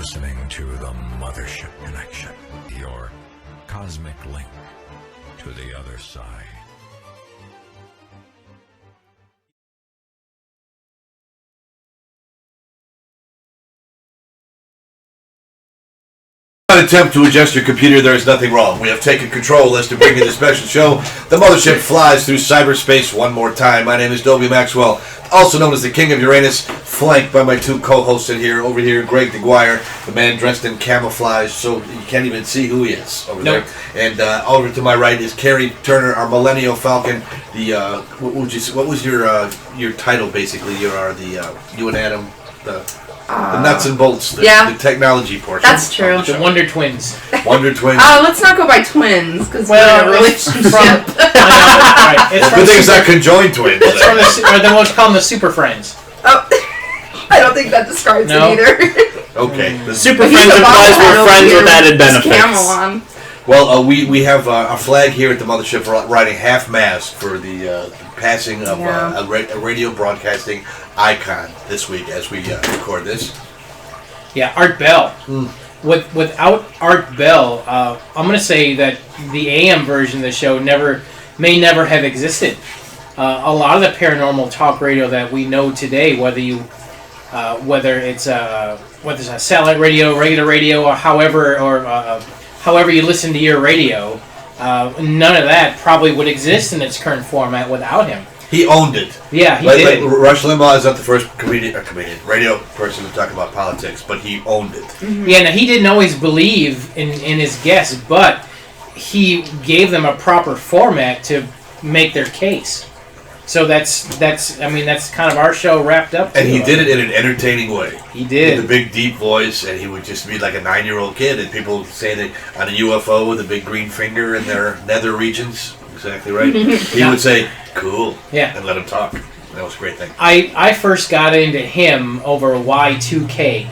listening to the Mothership Connection, your cosmic link to the other side. Attempt to adjust your computer, there is nothing wrong. We have taken control as to bring you the special show. The Mothership flies through cyberspace one more time. My name is Dobie Maxwell, also known as the King of Uranus, flanked by my two co-hosts in here. Over here, Greg DeGuire, the man dressed in camouflage, so you can't even see who he is over there. And over to my right is Carrie Turner, our Millennial Falcon. The what was your title basically? You are the you and Adam, the nuts and bolts, the technology portion. That's true. The Wonder Twins. Wonder Twins. Let's not go by twins, because we're in a relationship. Good thing it's not conjoined twins. It's from the what's called the Super Friends. Oh, I don't think that describes it either. Okay. The Super Friends implies we're friends with added benefits. Well, we have a flag here at the Mothership riding half-mast for the passing of a radio broadcasting icon this week as we record this. Yeah, Art Bell. Without Art Bell, I'm going to say that the AM version of the show may never have existed. A lot of the paranormal talk radio that we know today, whether it's a satellite radio, regular radio, or however you listen to your radio, none of that probably would exist in its current format without him. He owned it. Yeah, he did. Like Rush Limbaugh is not the first radio person to talk about politics, but he owned it. Mm-hmm. Yeah, now he didn't always believe in his guests, but he gave them a proper format to make their case. So that's kind of our show wrapped up. And he did it in an entertaining way. He did. With a big, deep voice, and he would just be like a 9-year-old kid, and people would say that on a UFO with a big green finger in their nether regions. Exactly right. He would say, cool, and let him talk. That was a great thing. I first got into him over Y2K.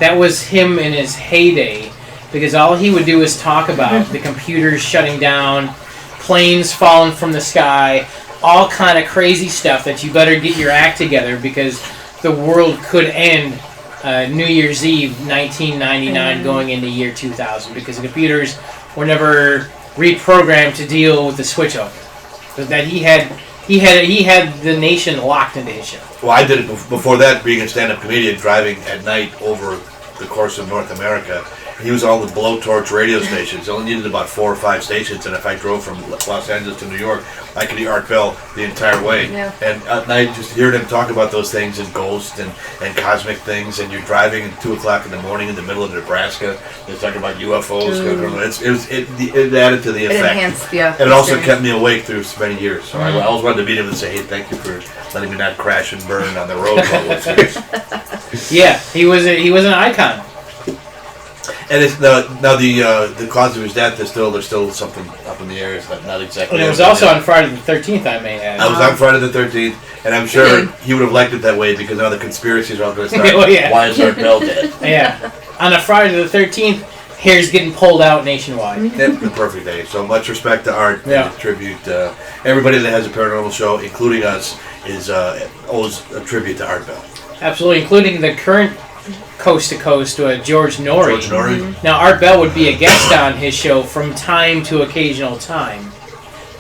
That was him in his heyday, because all he would do is talk about the computers shutting down, planes falling from the sky, all kind of crazy stuff that you better get your act together because the world could end New Year's Eve 1999 going into year 2000 because the computers were never reprogrammed to deal with the switch over. But that he had the nation locked into his show. Well, I did it before that, being a stand-up comedian, driving at night over the course of North America. He was on the blowtorch radio stations. Only needed about 4 or 5 stations, and if I drove from Los Angeles to New York, I could hear Art Bell the entire way. Yeah. And at night, just hearing him talk about those things and ghosts and cosmic things, and you're driving at 2 o'clock in the morning in the middle of Nebraska, they're talking about UFOs. It added to the effect. It enhanced, and it also kept me awake through so many years. So I always wanted to meet him and say, hey, thank you for letting me not crash and burn on the road for all those years. Yeah, he was an icon. And it's now the cause of his death is there's still something up in the air. It's not exactly. And it was also on Friday the 13th, I may add. I was on Friday the 13th, and I'm sure he would have liked it that way because now the conspiracies are all going to start. Why is Art Bell dead? Yeah, on a Friday the 13th, hair's getting pulled out nationwide. The perfect day. So much respect to Art. And a tribute. Everybody that has a paranormal show, including us, is owes a tribute to Art Bell. Absolutely, including the current coast to coast George Norrie. Now Art Bell would be a guest on his show from time to occasional time,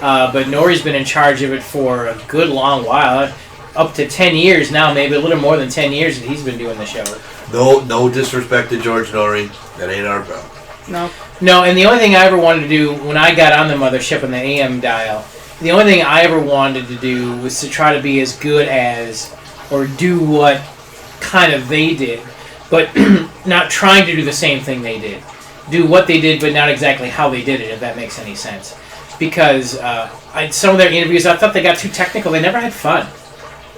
but Norrie's been in charge of it for a good long while, up to 10 years now, maybe a little more than 10 years that he's been doing the show. No disrespect to George Norrie, that ain't Art Bell. No, and the only thing I ever wanted to do when I got on the Mothership on the AM dial, the only thing I ever wanted to do was to try to be as good as, or do what kind of they did, but not trying to do the same thing they did. Do what they did, but not exactly how they did it, if that makes any sense. Because some of their interviews, I thought they got too technical. They never had fun.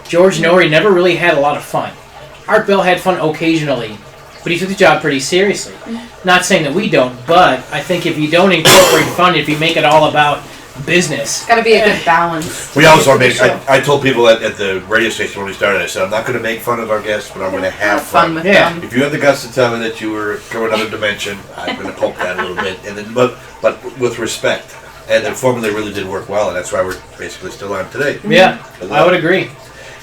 George Norrie never really had a lot of fun. Art Bell had fun occasionally, but he took the job pretty seriously. Not saying that we don't, but I think if you don't incorporate fun, if you make it all about business. It's got to be a good balance. We always want to make. I told people at the radio station when we started, I said, I'm not going to make fun of our guests, but I'm going to have fun with them. If you have the guts to tell me that you were from another dimension, I'm going to poke that a little bit, and then but with respect. And the formula really did work well, and that's why we're basically still on today. Yeah, I would agree.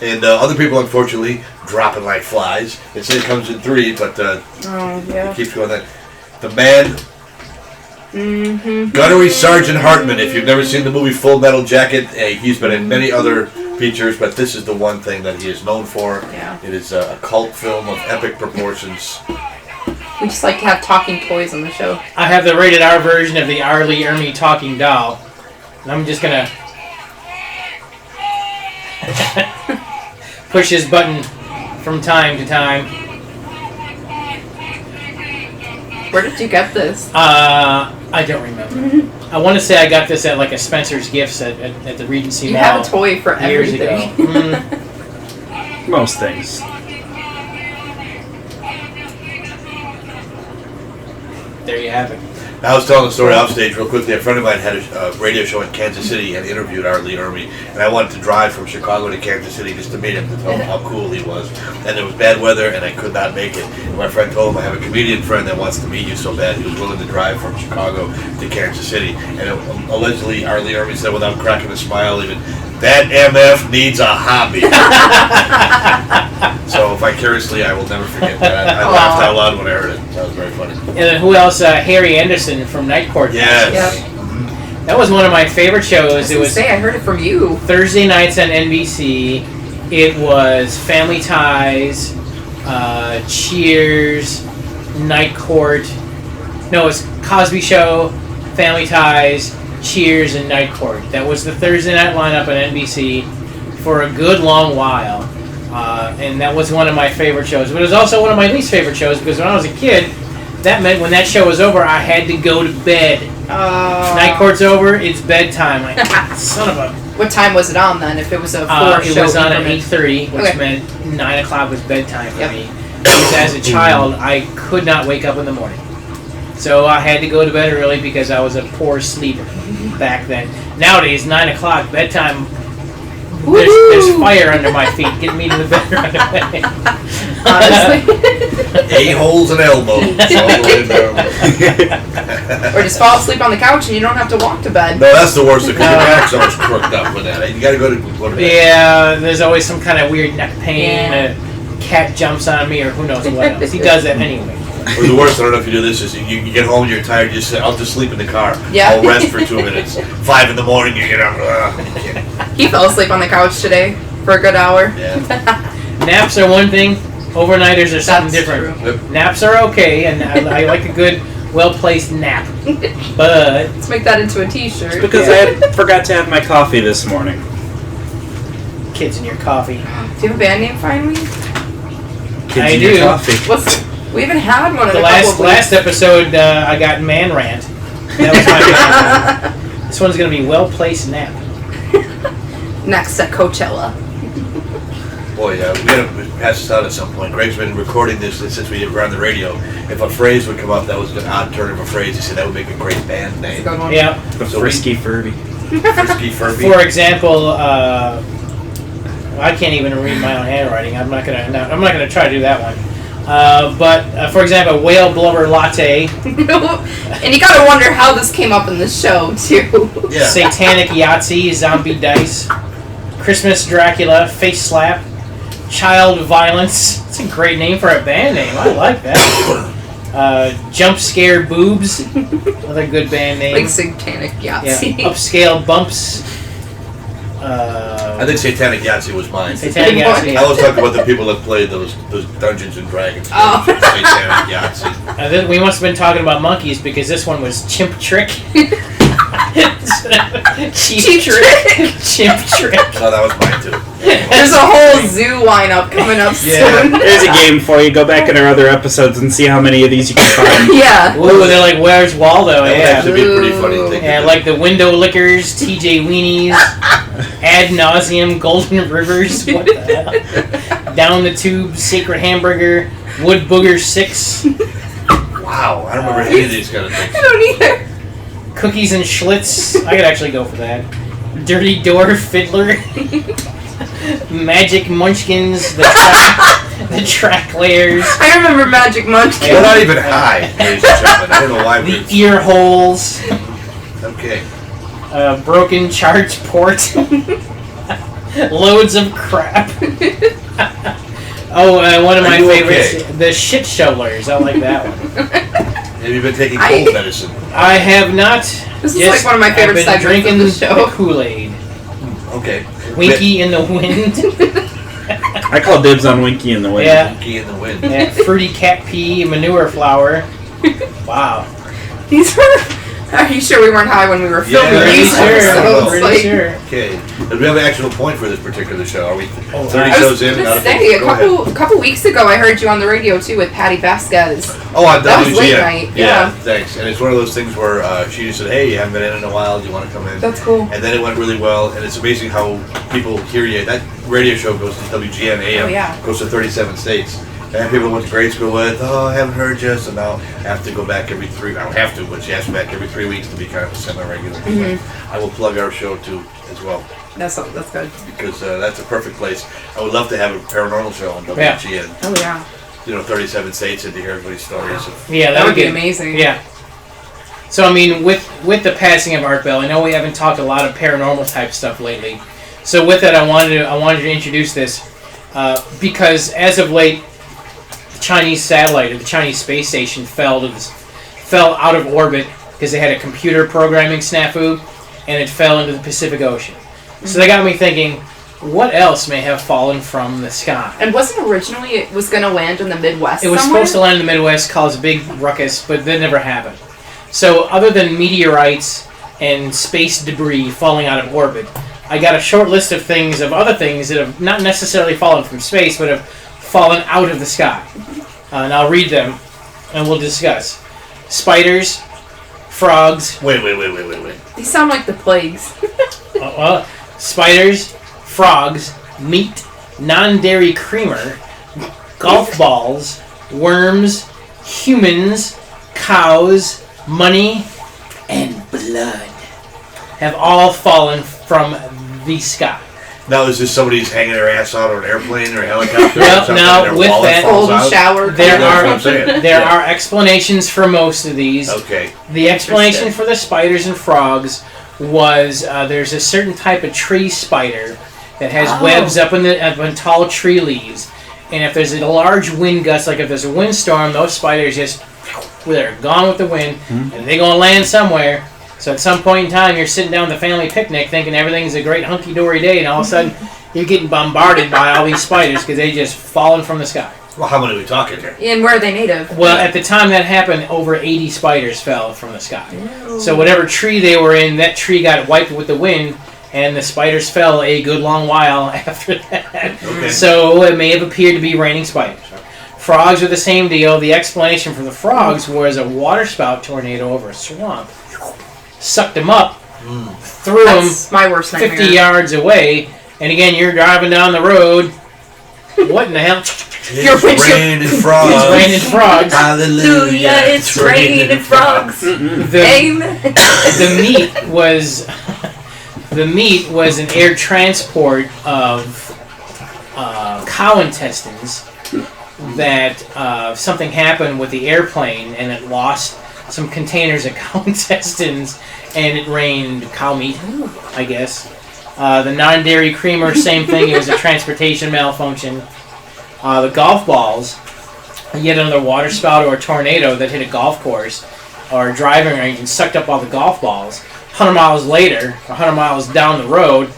And other people, unfortunately, dropping like flies. It says it comes in 3, but it keeps going. That the man, Gunnery Sergeant Hartman. If you've never seen the movie Full Metal Jacket, he's been in many other features, but this is the one thing that he is known for. Yeah. It is a cult film of epic proportions. We just like to have talking toys on the show. I have the rated R version of the R. Lee Ermey talking doll, and I'm just gonna push his button from time to time. Where did you get this? I don't remember. I want to say I got this at like a Spencer's Gifts at the Regency You Mall. have a toy for years everything. ago. Most things. There you have it. I was telling the story off stage real quickly. A friend of mine had a radio show in Kansas City and interviewed R. Lee Ermey, and I wanted to drive from Chicago to Kansas City just to meet him to tell him how cool he was. And it was bad weather, and I could not make it. And my friend told him, I have a comedian friend that wants to meet you so bad he was willing to drive from Chicago to Kansas City. And allegedly, R. Lee Ermey said without cracking a smile even, that MF needs a hobby. So vicariously, I will never forget that. I laughed out loud when I heard it. That was very funny. And then who else? Harry Anderson from Night Court. Yes. Yep. That was one of my favorite shows. I heard it from you. Thursday nights on NBC. It was Family Ties, Cheers, Night Court. No, it was Cosby Show, Family Ties, Cheers, and Night Court. That was the Thursday night lineup on NBC for a good long while. And that was one of my favorite shows. But it was also one of my least favorite shows because when I was a kid, that meant when that show was over, I had to go to bed. Night Court's over, it's bedtime. Like, son of a... What time was it on then? If it was a 4 show, it was on at increment? 8:30, which Okay. meant 9 o'clock was bedtime for me. Because as a child, I could not wake up in the morning. So I had to go to bed early because I was a poor sleeper back then. Nowadays, 9 o'clock, bedtime, there's fire under my feet. Get me to the bed right away. Honestly. A-holes and elbows. All the way down. Or just fall asleep on the couch and you don't have to walk to bed. No, that's the worst because your back's always crooked up with that. You gotta go to bed. Yeah, there's always some kind of weird neck pain. Yeah. A cat jumps on me or who knows what else. He does that anyway. Or the worst, I don't know if you do this, is you get home, you're tired, you just say, I'll just sleep in the car. Yeah. I'll rest for 2 minutes. 5 in the morning, you get up. He fell asleep on the couch today for a good hour. Yeah. Naps are one thing. Overnighters are something That's different. true. Yep. Naps are okay, and I like a good, well-placed nap. But Let's make that into a t-shirt. Because I forgot to have my coffee this morning. kids in your coffee. Do you have a band name, finally? Kids I in your do. coffee. We haven't had one in The a couple of last weeks. episode, I got Man Rant. That was my band name. This one's going to be Well-Placed Nap. Next at Coachella. Boy, we gotta pass this out at some point. Greg's been recording this since we were on the radio. If a phrase would come up that was an odd turn of a phrase, he said that would make a great band That's a name. good one. Yeah. The So Frisky Furby. Frisky Furby. For example, I can't even read my own handwriting. I'm not gonna try to do that one. But for example, whale blubber latte, And you gotta wonder how this came up in the show, too. Yeah. satanic Yahtzee, zombie dice, Christmas Dracula, face slap, child violence. It's a great name for a band name. I like that. Jump scare boobs, another good band name. Like Satanic Yahtzee. Yeah. Upscale bumps. I think Satanic Yahtzee was mine. Satanic Good Yahtzee. I always talk about the people that played those Dungeons and Dragons. Oh. Satanic Yahtzee. We must have been talking about monkeys because this one was Chimp Trick. Cheap Trick. Chimp Trick. Oh, that was mine too. There's a whole zoo lineup coming up Yeah. soon. There's a game for you. Go back in our other episodes and see how many of these you can find. Yeah. Ooh, they're like, where's Waldo? That would Yeah. actually be a pretty funny thing. Yeah, to do. like the window lickers, TJ Weenies, ad nauseum, golden rivers, what the hell? Down the tube, sacred hamburger, wood booger 6, Wow, I don't remember any of these kind of things. I don't either. cookies and Schlitz. I could actually go for that. Dirty door fiddler, magic munchkins, the track layers, I remember Magic Munchkin. We're not even high, ladies and gentlemen. I don't know why the we're... ear holes, Okay. broken charge port, Loads of crap. One of my favorites, the shit shovelers. I like that one. Have you been taking cold medicine? I have not. This is like one of my favorite I've been segments drinking of the show. the Kool-Aid. Okay. Winky in the wind. I call dibs on Winky in the wind. Yeah. Winky in the wind. Yeah, fruity cat pee, manure flower. Wow. These were. Are you sure we weren't high when we were filming these episodes? Pretty sure. Okay. Do we have an actual point for this particular show? Are we 30 I was shows in? gonna say, a couple weeks ago, I heard you on the radio too with Patty Vasquez. Oh, on That was WGN. late night. Yeah. Thanks. And it's one of those things where she just said, "Hey, you haven't been in a while. Do you want to come in?" That's cool. And then it went really well. And it's amazing how people hear you. That radio show goes to WGN AM. Oh, yeah. Goes to 37 states. And people I went to grade school with, I haven't heard you, so now I have to go back every 3. I don't have to, but she asks me back every 3 weeks to be kind of a semi-regular. Mm-hmm. I will plug our show too as well. That's good. Because that's a perfect place. I would love to have a paranormal show on WGN. Oh yeah. 37 states and to hear everybody's stories. Yeah, That would be amazing. Yeah. So I mean, with the passing of Art Bell, I know we haven't talked a lot of paranormal type stuff lately. So with that, I wanted to introduce this because as of late, the Chinese satellite or the Chinese space station fell out of orbit because they had a computer programming snafu, and it fell into the Pacific Ocean. So that got me thinking, what else may have fallen from the sky? And wasn't originally it was going to land in the Midwest? It was somewhere? supposed to land in the Midwest, cause a big ruckus, but that never happened. So other than meteorites and space debris falling out of orbit, I got a short list of other things that have not necessarily fallen from space, but have fallen out of the sky. And I'll read them, and we'll discuss. Spiders, frogs. Wait. These sound like the plagues. Spiders, frogs, meat, non-dairy creamer, golf balls, worms, humans, cows, money, and blood have all fallen from the sky. Now, is this somebody's hanging their ass out of an airplane or a helicopter? Well, or something, now, and their with wallet that- falls Golden out? shower. There That's are what I'm saying. there Yeah. are explanations for most of these. Okay. The explanation for the spiders and frogs was there's a certain type of tree spider that has webs up in tall tree leaves, and if there's a large wind gust, like if there's a windstorm, those spiders just they're gone with the wind, and they're gonna land somewhere. So at some point in time, you're sitting down at the family picnic thinking everything's a great hunky-dory day, and all of a sudden you're getting bombarded by all these spiders because they just fallen from the sky. Well, how many are we talking here? And where are they native? Well, at the time that happened, over 80 spiders fell from the sky. So whatever tree they were in, that tree got wiped with the wind, and the spiders fell a good long while after that. Okay. So it may have appeared to be raining spiders. Frogs are the same deal. The explanation for the frogs was a waterspout tornado over a swamp. Sucked them up, threw them That's my worst nightmare. 50 yards away, and again, you're driving down the road. What in the hell? It's raining frogs. It's raining frogs. Hallelujah. It's raining frogs. Amen. The meat was an air transport of cow intestines that something happened with the airplane and it lost some containers of cow intestines and it rained cow meat, I guess. The non-dairy creamer, same thing. It was a transportation malfunction. The golf balls, yet another water spout or a tornado that hit a golf course or a driving range and sucked up all the golf balls. 100 miles later, 100 miles down the road,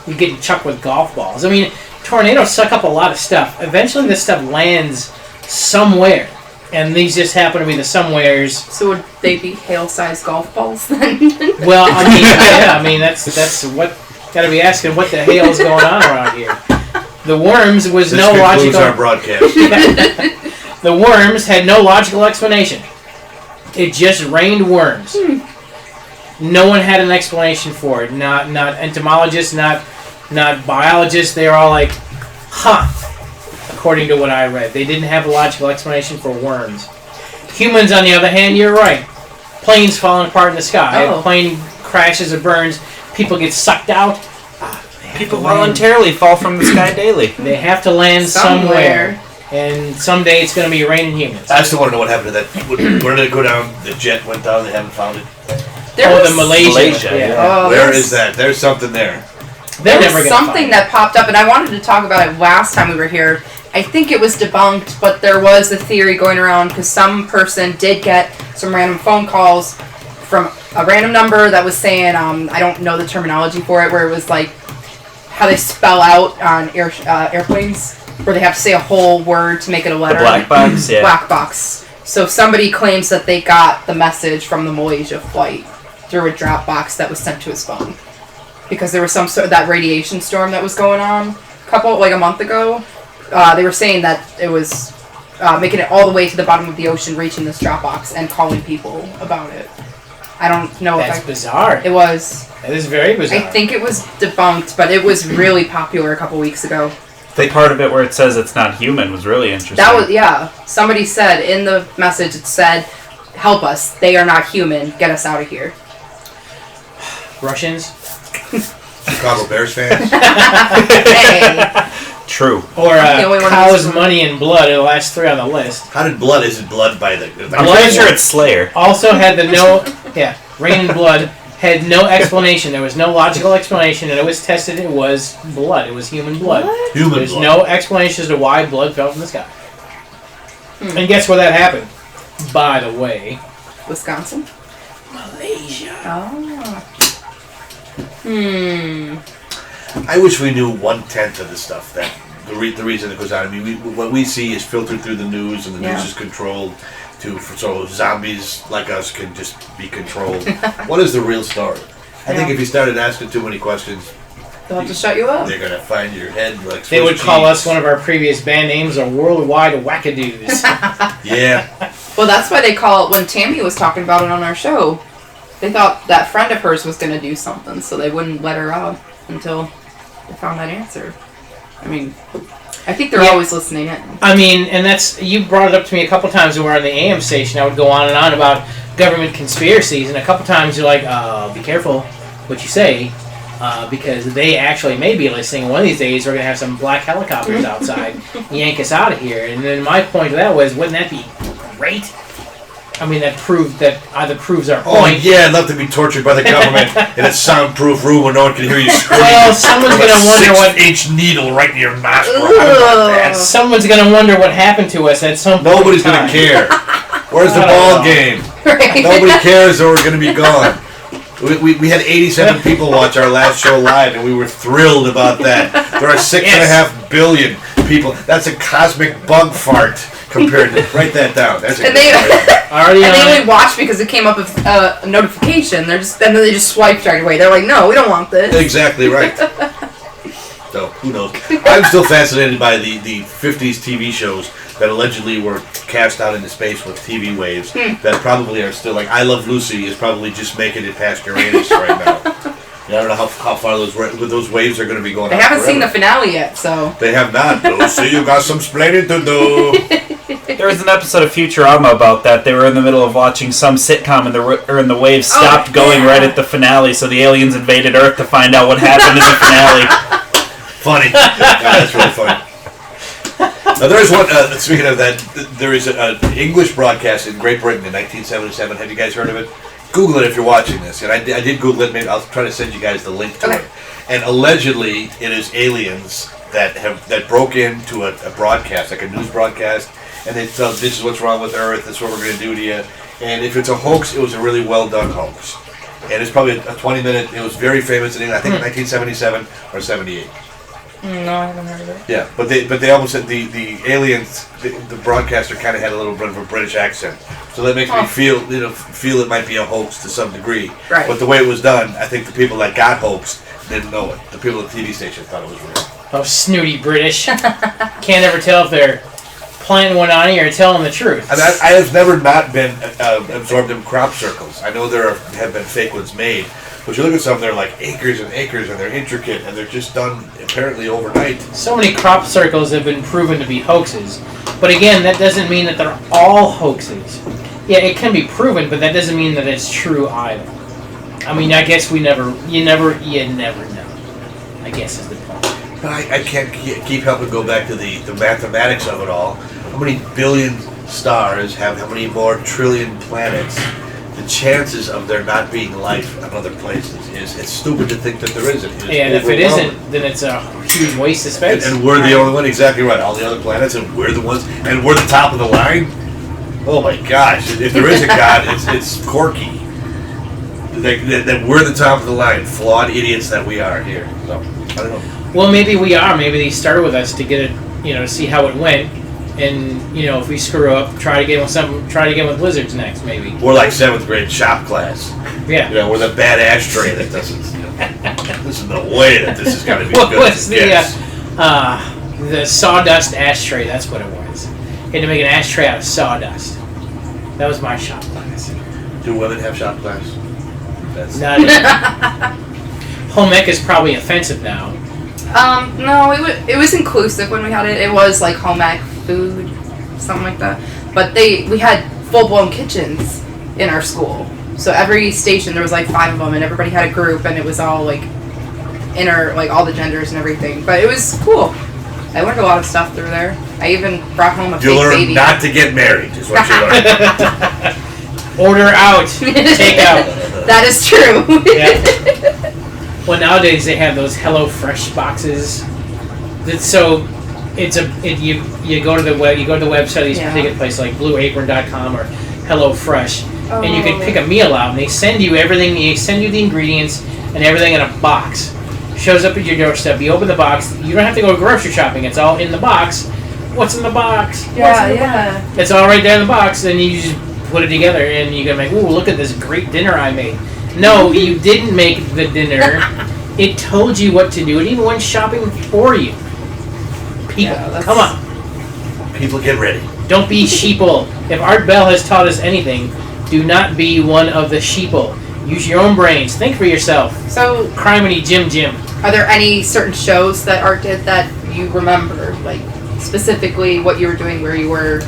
you're getting chucked with golf balls. I mean, tornadoes suck up a lot of stuff. Eventually this stuff lands somewhere. And these just happen to be the somewheres. So would they be hail-sized golf balls then? Well, I mean, yeah, I mean that's what got to be asking what the hell is going on around here. The worms was This no concludes logical. our broadcast. The worms had no logical explanation. It just rained worms. No one had an explanation for it. Not entomologists, not biologists. They were all like, huh. According to what I read, they didn't have a logical explanation for worms. Humans, on the other hand, you're right. Planes falling apart in the sky. Oh. Plane crashes or burns. People get sucked out. People voluntarily fall from the sky daily. They have to land somewhere. And someday it's going to be raining humans. I still want to know what happened to that. Where did it go down? The jet went down. They haven't found it. The Malaysia. yeah. Oh, Where there's- is that? There's something there. There was something that popped up, and I wanted to talk about it last time we were here. I think it was debunked, but there was a theory going around because some person did get some random phone calls from a random number that was saying, I don't know the terminology for it, where it was like how they spell out on airplanes, where they have to say a whole word to make it a letter. The black box, yeah. Black box. So somebody claims that they got the message from the Malaysia flight through a drop box that was sent to his phone. Because there was some sort of that radiation storm that was going on a month ago. They were saying that it was making it all the way to the bottom of the ocean, reaching this drop box and calling people about it. I don't know That's bizarre. It was. That is very bizarre. I think it was debunked, but it was really popular a couple weeks ago. The part of it where it says it's not human was really interesting. That was, yeah. Somebody said in the message, it said, help us. They are not human. Get us out of here. Russians? Chicago Bears fans. Hey. True. Or Cows, Money, and Blood are the last three on the list. How did blood? Is it blood by the... I'm pretty sure it's Slayer. Also had Rain and Blood had no explanation. There was no logical explanation, and it was tested. It was blood. It was human blood. What? There's no explanation as to why blood fell from the sky. And guess where that happened? By the way. Wisconsin? Malaysia. Oh. I wish we knew 1/10 of the stuff that the reason it goes on. I mean, what we see is filtered through the news, and the news is controlled so zombies like us can just be controlled. What is the real story? I think if you started asking too many questions, they'll have to shut you up. They're gonna find your head like. They would call us one of our previous band names, a worldwide wackadoos. Yeah. Well, that's why they call it when Tammy was talking about it on our show. They thought that friend of hers was going to do something, so they wouldn't let her out until they found that answer. I mean, I think they're always listening in. I mean, and you brought it up to me a couple times when we were on the AM station. I would go on and on about government conspiracies, and a couple times you're like, be careful what you say, because they actually may be listening. One of these days, we're going to have some black helicopters outside yank us out of here. And then my point to that was, wouldn't that be great? I mean, that either proves our point. Oh, yeah, I'd love to be tortured by the government in a soundproof room where no one can hear you scream. Well, someone's going to wonder what... 6-inch needle right in your nostril. Someone's going to wonder what happened to us at some point. Nobody's going to care. Where's the ball game? Right. Nobody cares or we're going to be gone. We had 87 people watch our last show live, and we were thrilled about that. There are 6.5 billion people. That's a cosmic bug fart compared to... Write that down. That's they only watched because it came up with a notification. And then they just swiped right away. They're like, no, we don't want this. Exactly right. So, who knows? I'm still fascinated by the 50s TV shows that allegedly were cast out into space with TV waves that probably are still, like, I Love Lucy is probably just making it past Uranus right now. I don't know how far those waves are going to be going. They haven't seen the finale yet, so... They have not, though, so you got some splaining to do. There was an episode of Futurama about that. They were in the middle of watching some sitcom, and the waves stopped going right at the finale, so the aliens invaded Earth to find out what happened in the finale. Funny. That's really funny. Now, there is one, speaking of that, there is an English broadcast in Great Britain in 1977. Have you guys heard of it? Google it if you're watching this. And I did Google it. Maybe I'll try to send you guys the link to it. And allegedly, it is aliens that broke into a broadcast, like a news broadcast, and they tell, this is what's wrong with Earth, this is what we're going to do to you. And if it's a hoax, it was a really well-done hoax. And it's probably a 20-minute, it was very famous in England, I think in 1977 or 78. No, I haven't heard of it. Yeah, but they almost said the aliens, the broadcaster kind of had a little bit of a British accent, so that makes me feel it might be a hoax to some degree. Right. But the way it was done, I think the people that got hoaxed didn't know it. The people at the TV station thought it was real. Oh, snooty British! Can't ever tell if they're planting one on you or telling the truth. I mean, I have never not been absorbed in crop circles. I know there have been fake ones made. But you look at some, they're like acres and acres, and they're intricate, and they're just done apparently overnight. So many crop circles have been proven to be hoaxes. But again, that doesn't mean that they're all hoaxes. Yeah, it can be proven, but that doesn't mean that it's true either. I mean, I guess you never know. I guess is the point. But I can't keep helping go back to the mathematics of it all. How many billion stars have how many more trillion planets the chances of there not being life on other places is it's stupid to think that there isn't. It's And if it overwhelming. isn't, then it's a huge waste of space. And we're the only one, exactly right. All the other planets, and we're the ones, and we're the top of the line. Oh my gosh! If there is a God, it's Corky. That we're the top of the line, flawed idiots that we are here. So I don't know. Well, maybe we are. Maybe they started with us to get it, to see how it went, and if we screw up, try to get with lizards next. Maybe We're like 7th grade shop class. Yeah. We're the bad ashtray that doesn't. This is no way that this is going to be What good. was the sawdust ashtray? That's what it was. You had to make an ashtray out of sawdust. That was my shop class. Do women have shop class? That's Not home ec is probably offensive now. No, it was inclusive when we had it. It was like home ec, food, something like that. But we had full-blown kitchens in our school. So every station there was like 5 of them, and everybody had a group, and it was all like all the genders and everything. But it was cool. I learned a lot of stuff through there. I even brought home a you fake learn baby. not to get married, is what you learn. Order out, take out. That is true. Yeah. Well, nowadays they have those Hello Fresh boxes. So you go to the website of these particular places like BlueApron.com or Hello Fresh, and you can pick a meal out, and they send you everything. They send you the ingredients and everything in a box. Shows up at your doorstep. You open the box. You don't have to go grocery shopping. It's all in the box. What's in the box? Yeah. It's all right there in the box. Then you just put it together, and you can make. Ooh, look at this great dinner I made. No, you didn't make the dinner. It told you what to do. It even went shopping for you. People, come on. People, get ready. Don't be sheeple. If Art Bell has taught us anything, do not be one of the sheeple. Use your own brains. Think for yourself. So, Criminy Jim. are there any certain shows that Art did that you remember, like specifically what you were doing, where you were?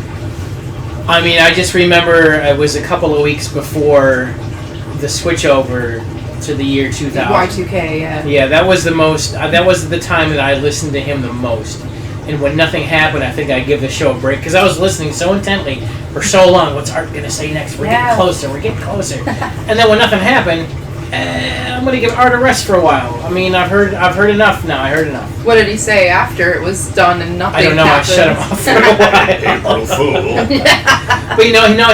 I mean, I just remember it was a couple of weeks before the switch over to the year 2000. Y2K, yeah. Yeah, that was the most. That was the time that I listened to him the most. And when nothing happened, I think I'd give the show a break because I was listening so intently for so long. What's Art gonna say next? We're getting closer. And then when nothing happened, I'm gonna give Art a rest for a while. I mean, I've heard enough now. I heard enough. What did he say after it was done and nothing? I don't know. happened? I shut him off for a while. April Fool. But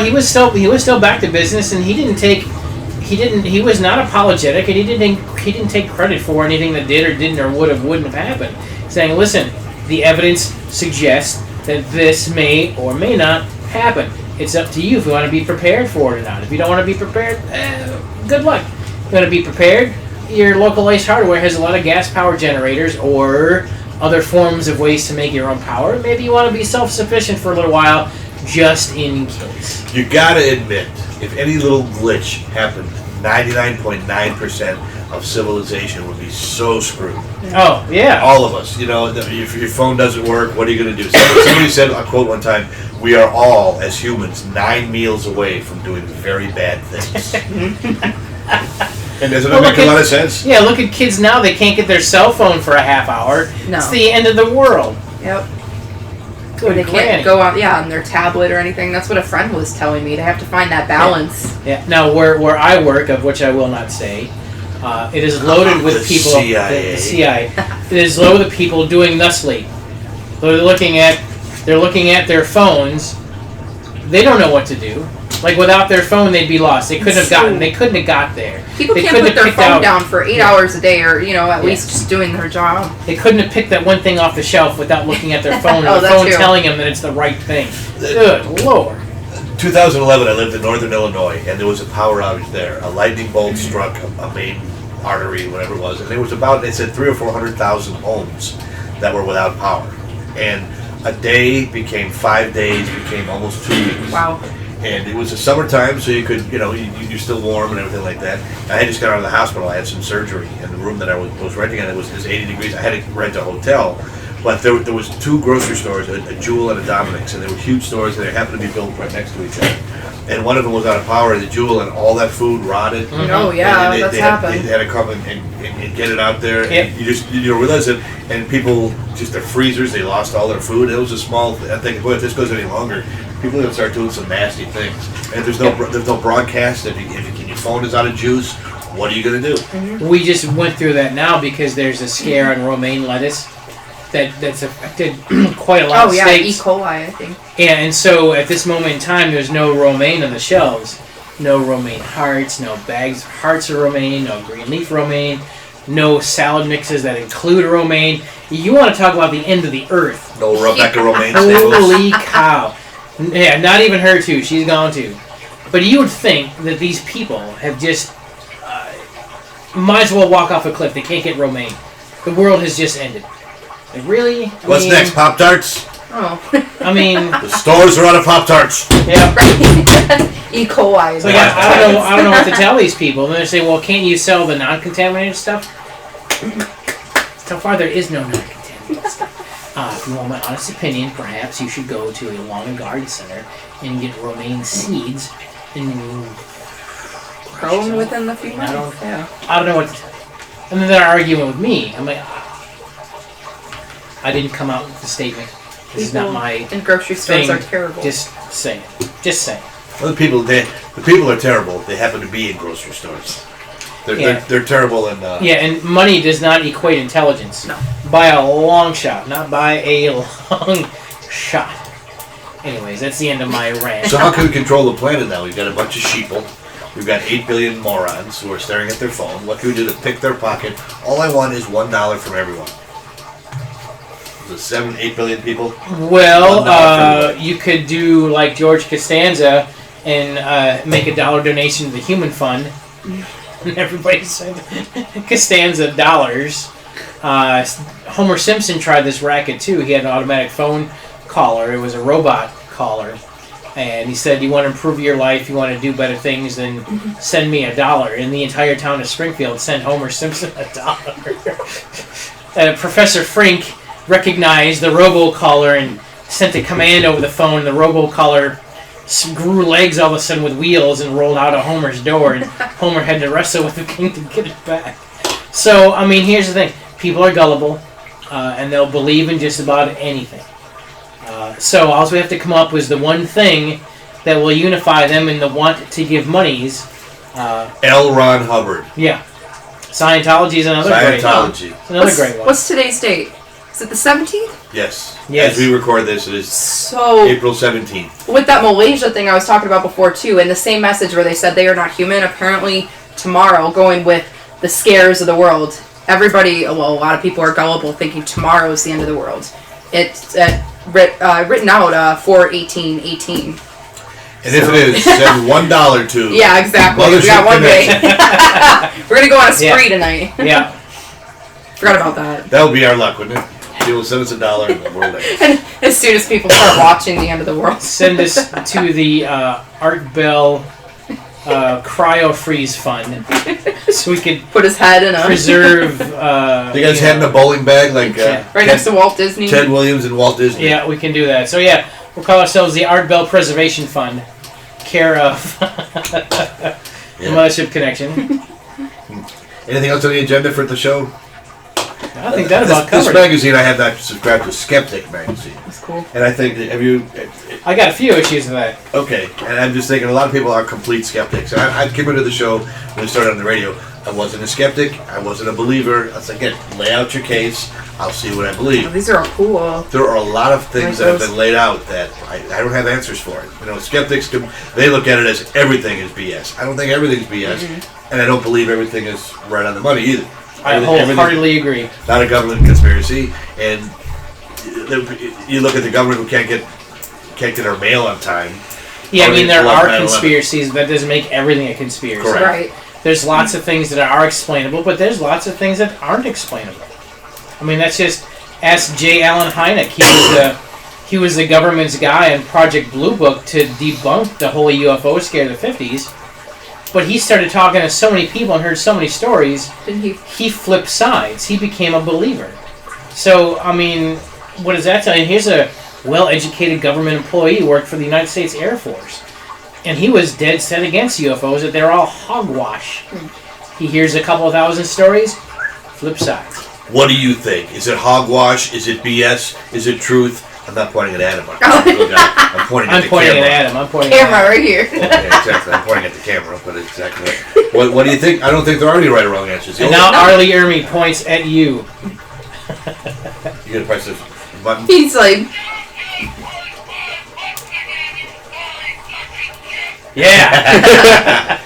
he was still back to business, and he was not apologetic, and he didn't take credit for anything that did or didn't or wouldn't have happened. Saying, listen, the evidence suggests that this may or may not happen. It's up to you if you want to be prepared for it or not. If you don't want to be prepared, good luck. If you want to be prepared, your local Ace Hardware has a lot of gas power generators or other forms of ways to make your own power. Maybe you want to be self-sufficient for a little while, just in case. You gotta admit, if any little glitch happened, 99.9% of civilization would be so screwed. Oh, yeah. All of us. If your phone doesn't work, what are you going to do? Somebody said, a quote one time, we are all, as humans, 9 meals away from doing very bad things. And doesn't that make a lot of sense? Yeah, look at kids now. They can't get their cell phone for a half hour. No. It's the end of the world. Yep. Good They granny. can't go on their tablet or anything. That's what a friend was telling me. They have to find that balance. Yeah. Now, where I work, of which I will not say, it is loaded with The people. CIA. The CIA. It is loaded with people doing thusly. They're looking at their phones. They don't know what to do. Like without their phone, they'd be lost. They couldn't have got there. People They can't couldn't put their have picked phone out- down for 8 hours a day, or at least just doing their job. They couldn't have picked that one thing off the shelf without looking at their phone and Oh, the that's phone true. telling them that it's the right thing. Good Lord. 2011, I lived in northern Illinois, and there was a power outage there. A lightning bolt struck a main artery, whatever it was, and there was it said 300,000 or 400,000 homes that were without power. And a day became 5 days, became almost 2 weeks. Wow. And it was the summertime, so you could, you're still warm and everything like that. I had just got out of the hospital. I had some surgery, and the room that I was renting, and it was 80 degrees. I had to rent a hotel But there was two grocery stores, a Jewel and a Dominic's, and they were huge stores, and they happened to be built right next to each other. And one of them was out of power, the Jewel, and all that food rotted. Oh yeah, and that's happened. happened. They had to come and get it out there. Yep. And you realize it, and people, just their freezers, they lost all their food. It was a small, I think, boy, if this goes any longer, people are going to start doing some nasty things. And there's no broadcast. If your phone is out of juice, what are you going to do? We just went through that now because there's a scare on romaine lettuce that's affected quite a lot of states. E. coli, I think. Yeah, and so at this moment in time, there's no romaine on the shelves. No romaine hearts, no bags of hearts of romaine, no green leaf romaine, no salad mixes that include romaine. You want to talk about the end of the earth. No Rebecca Romaine Holy cow. Yeah, not even her too. She's gone too. But you would think that these people have just might as well walk off a cliff. They can't get romaine. The world has just ended. Like, really? What's next? Pop-Tarts? Oh. I mean, The stores are out of Pop-Tarts. yeah. E. coli. So yeah, I don't know what to tell these people. And they say, well, can't you sell the non-contaminated stuff? So far, there is no non-contaminated stuff. If you want my honest opinion, perhaps you should go to a lawn and garden center and get romaine seeds and Grown within the few I months. don't- Yeah. I don't know what to tell you. And then they're arguing with me. I'm like, I didn't come out with the statement. This is not People my in grocery stores thing. are terrible. Just saying. Just saying. Well, the people are terrible. They happen to be in grocery stores. They're terrible and Yeah, and money does not equate intelligence. No. By a long shot. Not by a long shot. Anyways, that's the end of my rant. So how can we control the planet now? We've got a bunch of sheeple. We've got 8 billion morons who are staring at their phone. What can we do to pick their pocket? All I want is $1 from everyone. The 8 billion people. Well, $1 you could do like George Costanza and make a dollar donation to the Human Fund. And everybody said Costanza dollars. Homer Simpson tried this racket too. He had an automatic phone caller. It was a robot caller. And he said, you want to improve your life, you want to do better things, then send me $1. And the entire town of Springfield sent Homer Simpson $1. Professor Frink recognized the robocaller and sent a command over the phone. The robocaller grew legs all of a sudden with wheels and rolled out of Homer's door, and Homer had to wrestle with the king to get it back. So, I mean, here's the thing. People are gullible, and they'll believe in just about anything. So all we have to come up with the one thing that will unify them in the want to give monies. L. Ron Hubbard. Yeah. Scientology is another great one. Scientology. It's another great one. What's today's date? Is it the 17th? Yes. Yes. As we record this, it is So, April 17th. with that Malaysia thing I was talking about before, too, and the same message where they said they are not human, apparently tomorrow, going with the scares of the world, everybody, well, a lot of people are gullible thinking tomorrow is the end of the world. It's written out 4/18/18. And if it is, send $1 to Yeah, exactly. We Mothership got one day. Connection. We're going to go on a spree Yeah. tonight. Yeah. Forgot about that. That would be our luck, wouldn't it? People send us $1 and we're there. And as soon as people start watching the end of the world. Send us to the Art Bell Cryo Freeze Fund so we could Put his head in a... preserve. You guys had in a bowling bag like Yeah. right next to Walt Disney. Ted Williams and Walt Disney. Yeah, we can do that. So yeah, we'll call ourselves the Art Bell Preservation Fund, care of the Mothership Connection. Anything else on the agenda for the show? I think that about This covered it. magazine, I have not subscribed to Skeptic magazine. That's cool. And I think, have you... I got a few issues of that. Okay, and I'm just thinking a lot of people are complete skeptics. And I came into the show when we started on the radio. I wasn't a skeptic. I wasn't a believer. I was like, lay out your case. I'll see what I Oh, believe. these are all cool. There are a lot of things Like that have those- been laid out that I don't have answers for. You know, skeptics, they look at it as everything is BS. I don't think everything's BS. And I don't believe everything is right on the money either. I Everything- wholeheartedly agree. not a government conspiracy, and you look at the government who can't get our mail on time. Yeah, I mean, there Like are 9/11. conspiracies. That doesn't make everything a conspiracy. Correct. Right. There's lots of things that are explainable, but there's lots of things that aren't explainable. I mean, that's just ask J. Allen Hynek. He was the government's guy on Project Blue Book to debunk the whole UFO scare of the 50s. But he started talking to so many people and heard so many stories, Didn't he? he flipped sides. He became a believer. So, I mean, what does that tell you? Here's a well-educated government employee who worked for the United States Air Force. And he was dead set against UFOs, that they're all hogwash. He hears a couple of thousand stories, flip side. What do you think? Is it hogwash? Is it BS? Is it truth? I'm not pointing at Adam. I'm pointing at the camera. At Adam. I'm pointing Camera at Adam. right here. Yeah, exactly. I'm pointing at the camera, but it's exactly right. What do you think? I don't think there are any right or wrong answers. And now Arlie Ermy points at you. You gotta press this button. He's like, Yeah.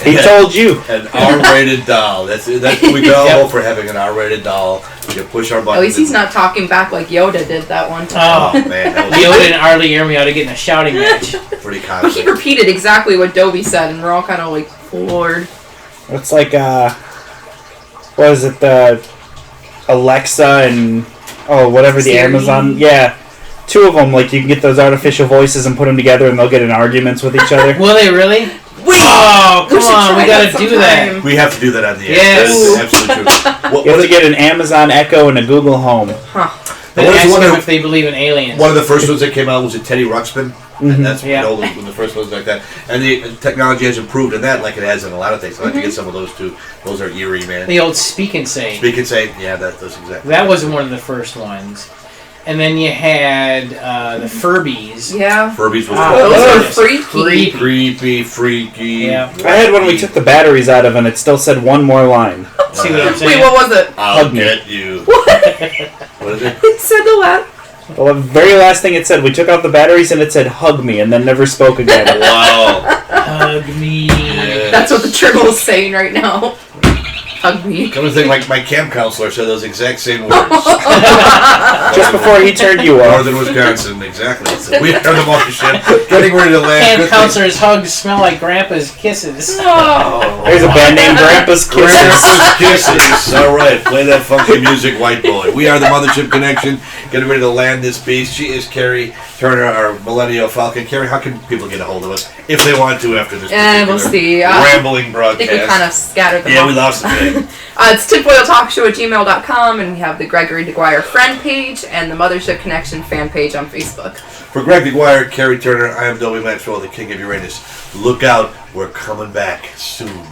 He told you. An R-rated doll. That's we go for having an R-rated doll. We can push our buttons. at least he's not talking back like Yoda did that one time. Oh, Man, that Yoda and Arlie Ermy ought to get in a shouting match. was pretty But he constant. repeated exactly what Dobie said, and we're all kind of like floored. It's like, what is it, the Alexa and, whatever the Siri. Amazon, yeah. Two of them, like, you can get those artificial voices and put them together and they'll get in arguments with each other. Will they really? Oh, We come should on, try we gotta that do sometime. that. We have to do that on the air. Yes. That is absolutely true. You have to get an Amazon Echo and a Google Home. But What is ask one them of- if they believe in aliens. One of the first ones that came out was a Teddy Ruxpin. And that's Yeah. one of the first ones like that. And the technology has improved in that like it has in a lot of things. I'd like to get some of those too. Those are eerie, man. The old Speak and Say. Speak and say, yeah, that's exactly. That was one of the first ones. And then you had the Furbies. Yeah. Furbies was Those Those are are freaky. creepy, freaky. Yeah. I had one we took the batteries out of and it still said one more line. See what I'm saying? Wait, what was it? I'll Hug me. get you. What? What is it? It said the last. Well, the very last thing it said, we took out the batteries and it said hug me and then never spoke again. Wow. Hug me. Yeah. That's what the Tribble is saying right now. Hug me. Come to think, my camp counselor said those exact same words. Just before he turned you off. Northern Wisconsin, exactly. So we are the Mothership, getting ready to land. Camp Good counselor's hugs smell like Grandpa's kisses. Oh. There's a band named Grandpa's Kisses. Grandpa's Kisses. All right, play that funky music, white boy. We are the Mothership Connection, getting ready to land this beast. She is Carrie Turner, our Millennial Falcon. Carrie, how can people get a hold of us if they want to after this We'll see. rambling I broadcast? think we kind of scattered them Yeah, off. we lost it today. It's tinfoiltalkshow@gmail.com, and we have the Gregory DeGuire friend page and the Mothership Connection fan page on Facebook. For Greg DeGuire, Carrie Turner, I am Dobie Maxwell, the King of Uranus. Look out, we're coming back soon.